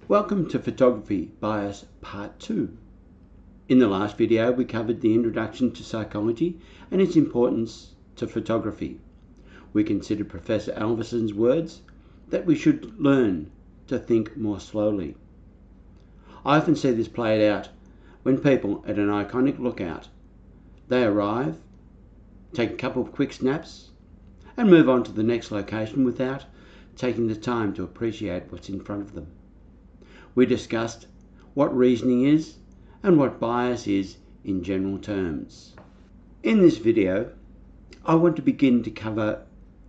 Welcome to Photography Bias Part 2. In the last video we covered the introduction to psychology and its importance to photography. We considered Professor Alverson's words that we should learn to think more slowly. I often see this played out when people at an iconic lookout, they arrive, take a couple of quick snaps and move on to the next location without taking the time to appreciate what's in front of them. We discussed what reasoning is and what bias is in general terms. In this video, I want to begin to cover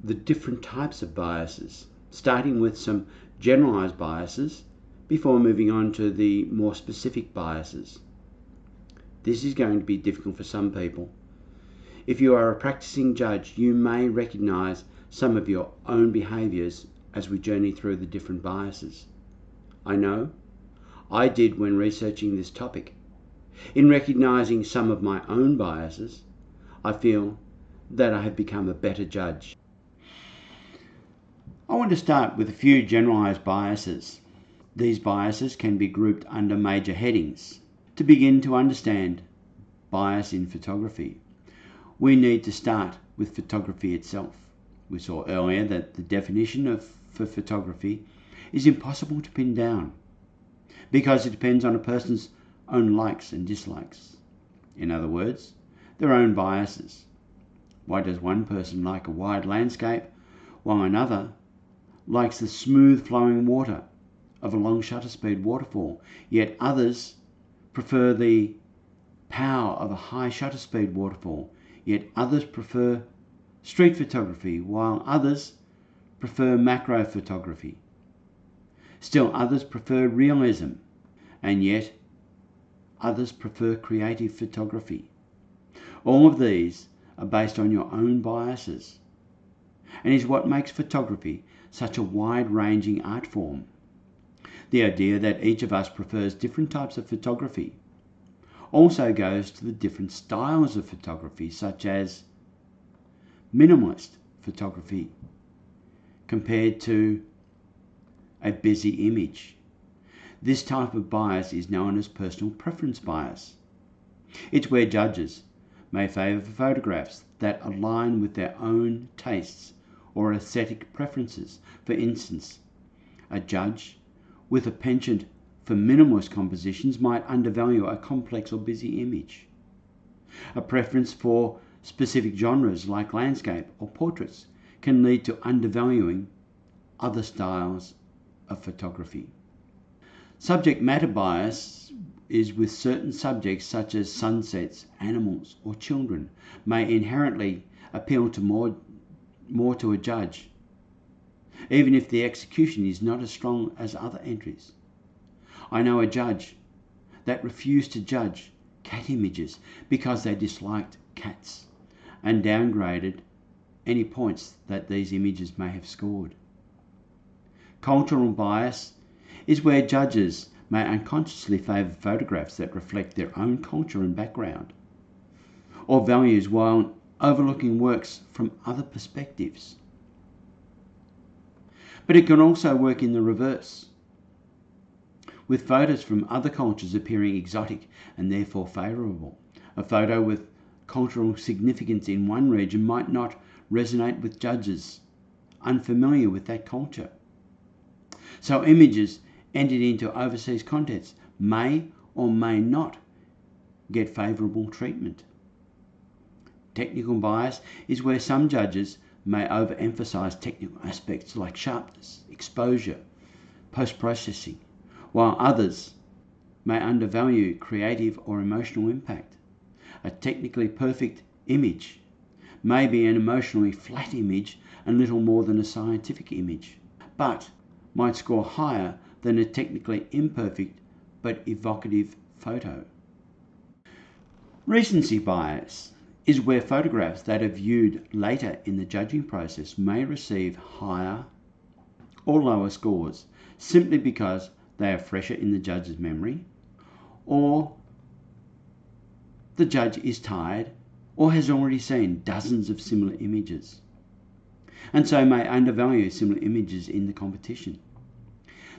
the different types of biases, starting with some generalized biases before moving on to the more specific biases. This is going to be difficult for some people. If you are a practicing judge, you may recognize some of your own behaviors as we journey through the different biases. I know I did when researching this topic. In recognizing some of my own biases, I feel that I have become a better judge. I want to start with a few generalized biases. These biases can be grouped under major headings. To begin to understand bias in photography, we need to start with photography itself. We saw earlier that the definition for photography is impossible to pin down because it depends on a person's own likes and dislikes. In other words, their own biases. Why does one person like a wide landscape while another likes the smooth flowing water of a long shutter speed waterfall, yet others prefer the power of a high shutter speed waterfall, yet others prefer street photography while others prefer macro photography. Still others prefer realism, and yet others prefer creative photography. All of these are based on your own biases and is what makes photography such a wide-ranging art form. The idea that each of us prefers different types of photography also goes to the different styles of photography, such as minimalist photography compared to a busy image. This type of bias is known as personal preference bias. It's where judges may favor photographs that align with their own tastes or aesthetic preferences. For instance, a judge with a penchant for minimalist compositions might undervalue a complex or busy image. A preference for specific genres like landscape or portraits can lead to undervaluing other styles of photography. Subject matter bias is with certain subjects such as sunsets, animals, or children may inherently appeal to more to a judge, even if the execution is not as strong as other entries. I know a judge that refused to judge cat images because they disliked cats and downgraded any points that these images may have scored. Cultural bias is where judges may unconsciously favour photographs that reflect their own culture and background or values while overlooking works from other perspectives. But it can also work in the reverse, with photos from other cultures appearing exotic and therefore favourable. A photo with cultural significance in one region might not resonate with judges unfamiliar with that culture. So images entered into overseas contexts may or may not get favourable treatment. Technical bias is where some judges may overemphasize technical aspects like sharpness, exposure, post-processing, while others may undervalue creative or emotional impact. A technically perfect image may be an emotionally flat image and little more than a scientific image, but might score higher than a technically imperfect but evocative photo. Recency bias is where photographs that are viewed later in the judging process may receive higher or lower scores simply because they are fresher in the judge's memory, or the judge is tired or has already seen dozens of similar images, and so may undervalue similar images in the competition.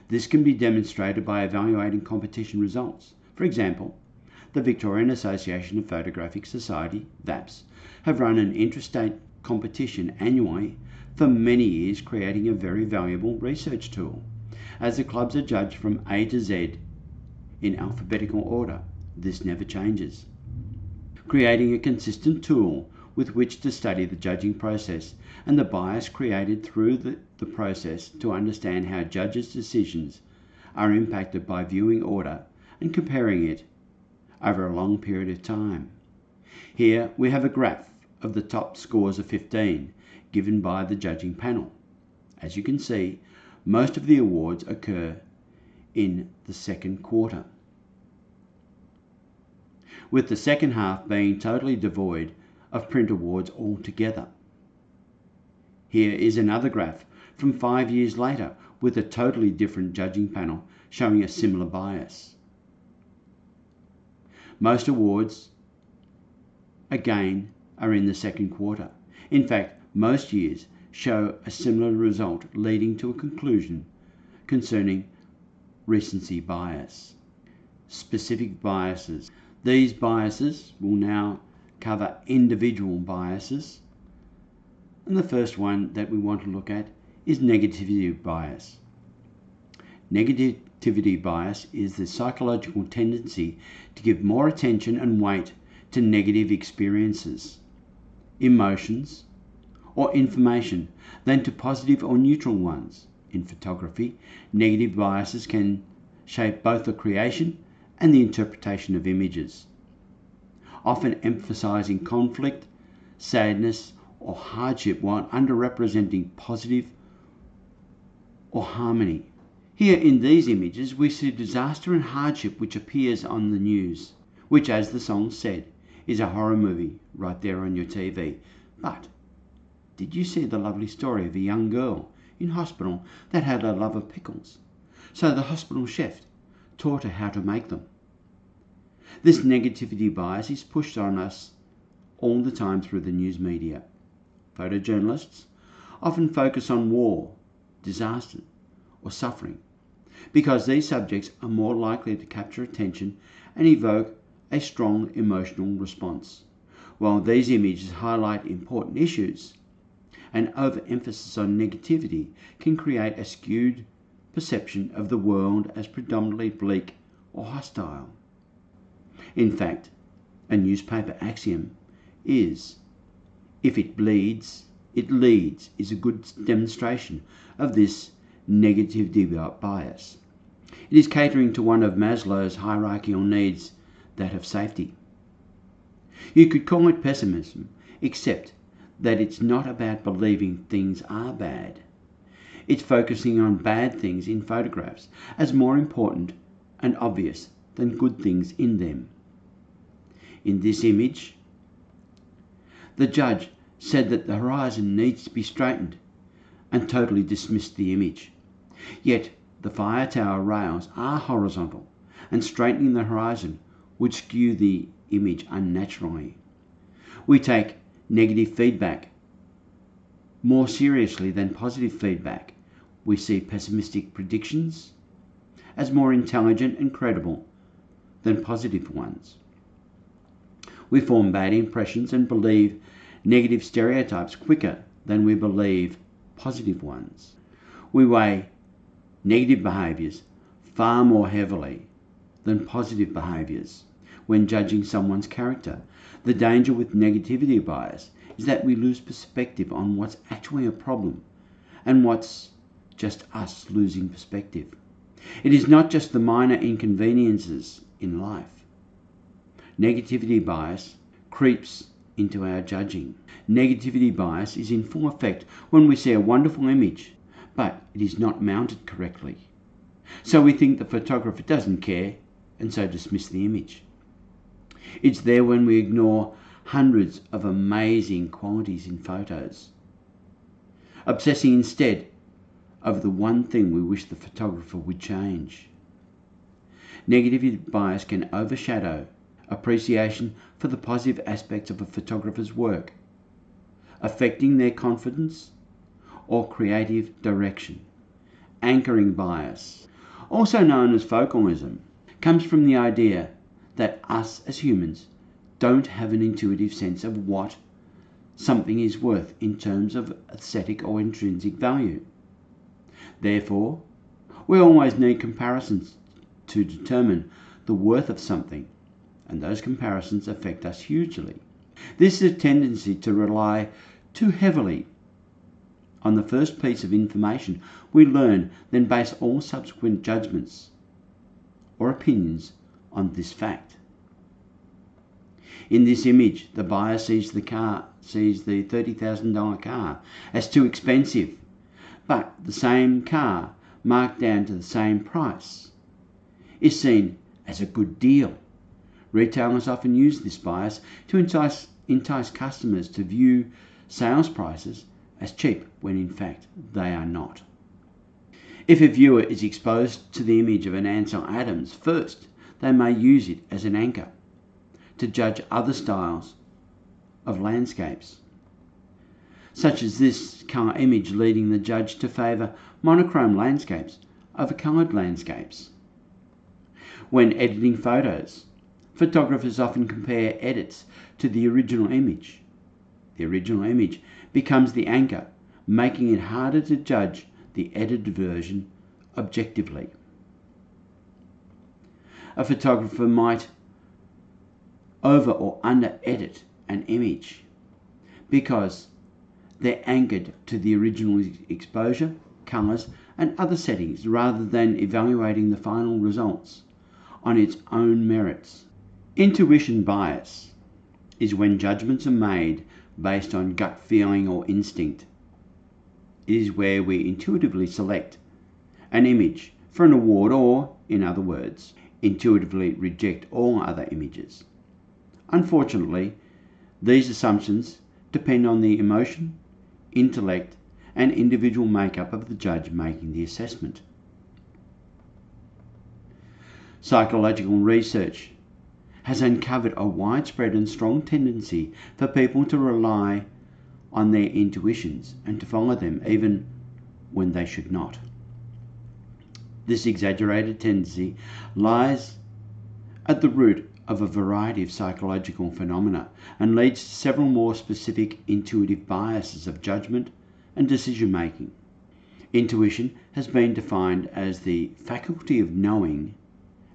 This can be demonstrated by evaluating competition results. For example, the Victorian Association of Photographic Society, VAPS, have run an interstate competition annually for many years, creating a very valuable research tool. As the clubs are judged from A to Z in alphabetical order, this never changes. Creating a consistent tool with which to study the judging process and the bias created through the process to understand how judges' decisions are impacted by viewing order and comparing it over a long period of time. Here we have a graph of the top scores of 15 given by the judging panel. As you can see, most of the awards occur in the second quarter, with the second half being totally devoid of print awards altogether. Here is another graph from 5 years later with a totally different judging panel showing a similar bias. Most awards, again, are in the second quarter. In fact, most years show a similar result, leading to a conclusion concerning recency bias. Specific biases. These biases will now cover individual biases. And the first one that we want to look at is negativity bias. Negativity bias is the psychological tendency to give more attention and weight to negative experiences, emotions, or information than to positive or neutral ones. In photography, negative biases can shape both the creation and the interpretation of images, often emphasizing conflict, sadness, or hardship while underrepresenting positive or harmony. Here in these images we see disaster and hardship which appears on the news, which, as the song said, is a horror movie right there on your TV. But did you see the lovely story of a young girl in hospital that had a love of pickles? So the hospital chef taught her how to make them. This negativity bias is pushed on us all the time through the news media. Photojournalists often focus on war, disaster, or suffering because these subjects are more likely to capture attention and evoke a strong emotional response. While these images highlight important issues, an overemphasis on negativity can create a skewed perception of the world as predominantly bleak or hostile. In fact, a newspaper axiom is, "If it bleeds, it leads," is a good demonstration of this negativity bias. It is catering to one of Maslow's hierarchical needs, that of safety. You could call it pessimism, except that it's not about believing things are bad. It's focusing on bad things in photographs as more important and obvious than good things in them. In this image, the judge said that the horizon needs to be straightened and totally dismissed the image. Yet the fire tower rails are horizontal, and straightening the horizon would skew the image unnaturally. We take negative feedback more seriously than positive feedback. We see pessimistic predictions as more intelligent and credible than positive ones. We form bad impressions and believe negative stereotypes quicker than we believe positive ones. We weigh negative behaviours far more heavily than positive behaviours when judging someone's character. The danger with negativity bias is that we lose perspective on what's actually a problem and what's just us losing perspective. It is not just the minor inconveniences in life. Negativity bias creeps into our judging. Negativity bias is in full effect when we see a wonderful image, but it is not mounted correctly. So we think the photographer doesn't care and so dismiss the image. It's there when we ignore hundreds of amazing qualities in photos, obsessing instead over the one thing we wish the photographer would change. Negativity bias can overshadow appreciation for the positive aspects of a photographer's work, affecting their confidence or creative direction. Anchoring bias. also known as focalism, comes from the idea that us as humans don't have an intuitive sense of what something is worth in terms of aesthetic or intrinsic value. Therefore, we always need comparisons to determine the worth of something, and those comparisons affect us hugely. This is a tendency to rely too heavily on the first piece of information we learn, then base all subsequent judgments or opinions on this fact. In this image, the buyer sees the $30,000 car as too expensive, but the same car marked down to the same price is seen as a good deal. Retailers often use this bias to entice customers to view sales prices as cheap when in fact they are not. If a viewer is exposed to the image of an Ansel Adams first, they may use it as an anchor to judge other styles of landscapes, such as this car image leading the judge to favour monochrome landscapes over coloured landscapes. When editing photos, photographers often compare edits to the original image. The original image becomes the anchor, making it harder to judge the edited version objectively. A photographer might over or under edit an image because they're anchored to the original exposure, colours and other settings rather than evaluating the final results on its own merits. Intuition bias is when judgments are made based on gut feeling or instinct. It is where we intuitively select an image for an award or, in other words, intuitively reject all other images. Unfortunately, these assumptions depend on the emotion, intellect, and individual makeup of the judge making the assessment. Psychological research has uncovered a widespread and strong tendency for people to rely on their intuitions and to follow them even when they should not. This exaggerated tendency lies at the root of a variety of psychological phenomena and leads to several more specific intuitive biases of judgment and decision making. Intuition has been defined as the faculty of knowing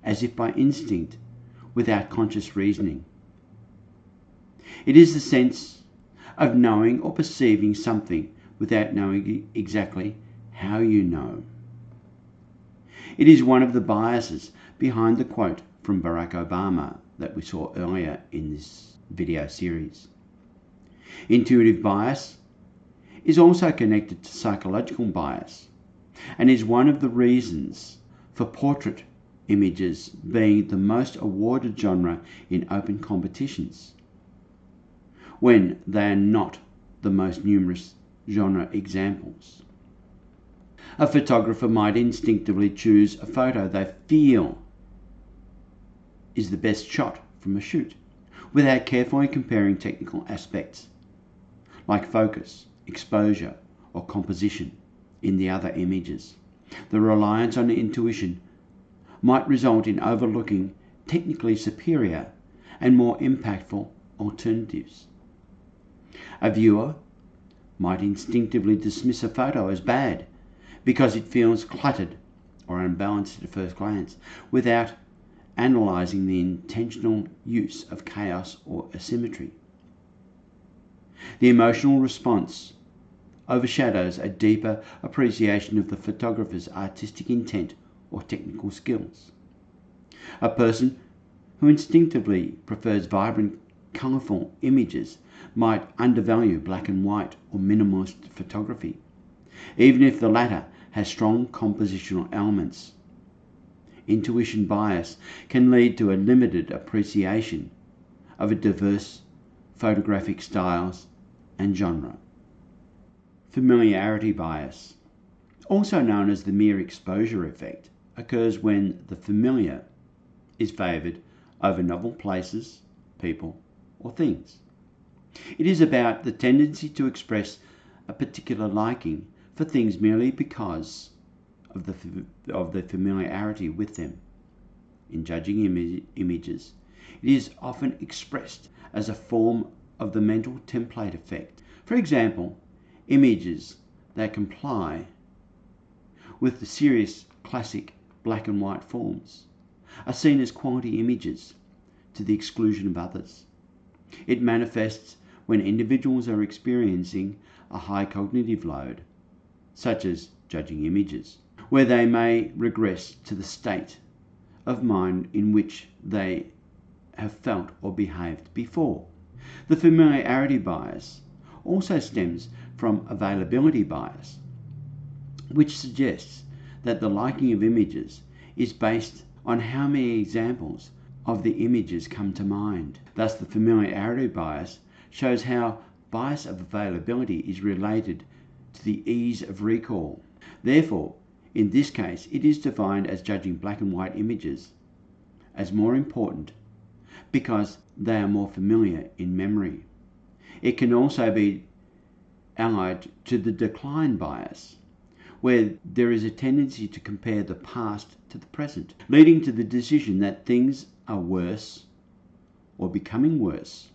as if by instinct without conscious reasoning. It is the sense of knowing or perceiving something without knowing exactly how you know. It is one of the biases behind the quote from Barack Obama that we saw earlier in this video series. Intuitive bias is also connected to psychological bias and is one of the reasons for portrait images being the most awarded genre in open competitions, when they are not the most numerous genre examples. A photographer might instinctively choose a photo they feel is the best shot from a shoot, without carefully comparing technical aspects like focus, exposure, or composition in the other images. The reliance on intuition might result in overlooking technically superior and more impactful alternatives. A viewer might instinctively dismiss a photo as bad because it feels cluttered or unbalanced at first glance, without analysing the intentional use of chaos or asymmetry. The emotional response overshadows a deeper appreciation of the photographer's artistic intent or technical skills. A person who instinctively prefers vibrant, colourful images might undervalue black and white or minimalist photography, even if the latter has strong compositional elements. Intuition bias can lead to a limited appreciation of a diverse photographic styles and genre. Familiarity bias, also known as the mere exposure effect, occurs when the familiar is favoured over novel places, people, or things. It is about the tendency to express a particular liking for things merely because of the familiarity with them. In judging images, it is often expressed as a form of the mental template effect. For example, images that comply with the serious classic black and white forms are seen as quality images to the exclusion of others. It manifests when individuals are experiencing a high cognitive load, such as judging images, where they may regress to the state of mind in which they have felt or behaved before. The familiarity bias also stems from availability bias, which suggests that the liking of images is based on how many examples of the images come to mind. Thus, the familiarity bias shows how bias of availability is related to the ease of recall. Therefore, in this case, it is defined as judging black and white images as more important because they are more familiar in memory. It can also be allied to the decline bias, where there is a tendency to compare the past to the present, leading to the decision that things are worse or becoming worse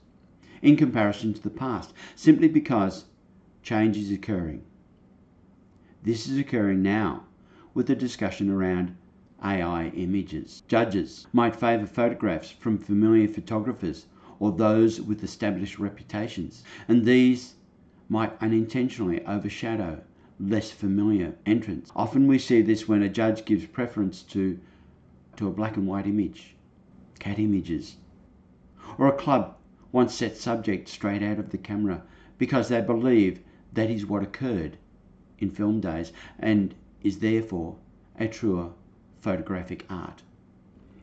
in comparison to the past, simply because change is occurring. This is occurring now with the discussion around AI images. Judges might favour photographs from familiar photographers or those with established reputations, and these might unintentionally overshadow less familiar entrants. Often we see this when a judge gives preference to a black and white image, cat images, or a club wants set subject straight out of the camera because they believe that is what occurred in film days and is therefore a truer photographic art.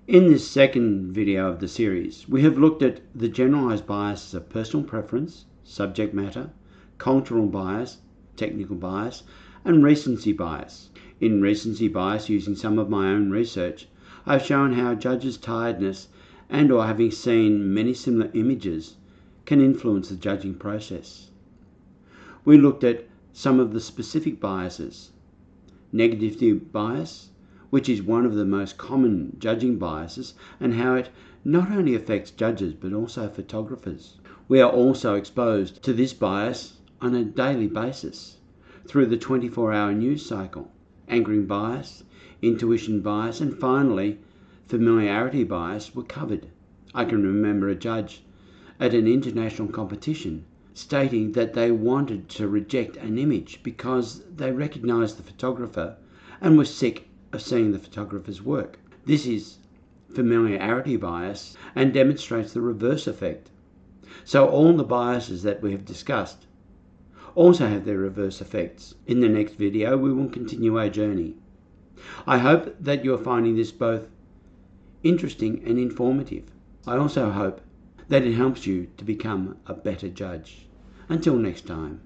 In this second video of the series, we have looked at the generalized biases of personal preference, subject matter, cultural bias, technical bias, and recency bias. In recency bias, using some of my own research, I've shown how judges' tiredness and or having seen many similar images can influence the judging process. We looked at some of the specific biases. Negative bias, which is one of the most common judging biases, and how it not only affects judges but also photographers. We are also exposed to this bias on a daily basis through the 24-hour news cycle. Anchoring bias, intuition bias, and finally familiarity bias were covered. I can remember a judge at an international competition stating that they wanted to reject an image because they recognized the photographer and were sick of seeing the photographer's work. This is familiarity bias and demonstrates the reverse effect. So all the biases that we have discussed also have their reverse effects. In the next video, we will continue our journey. I hope that you're finding this both interesting and informative. I also hope that it helps you to become a better judge. Until next time.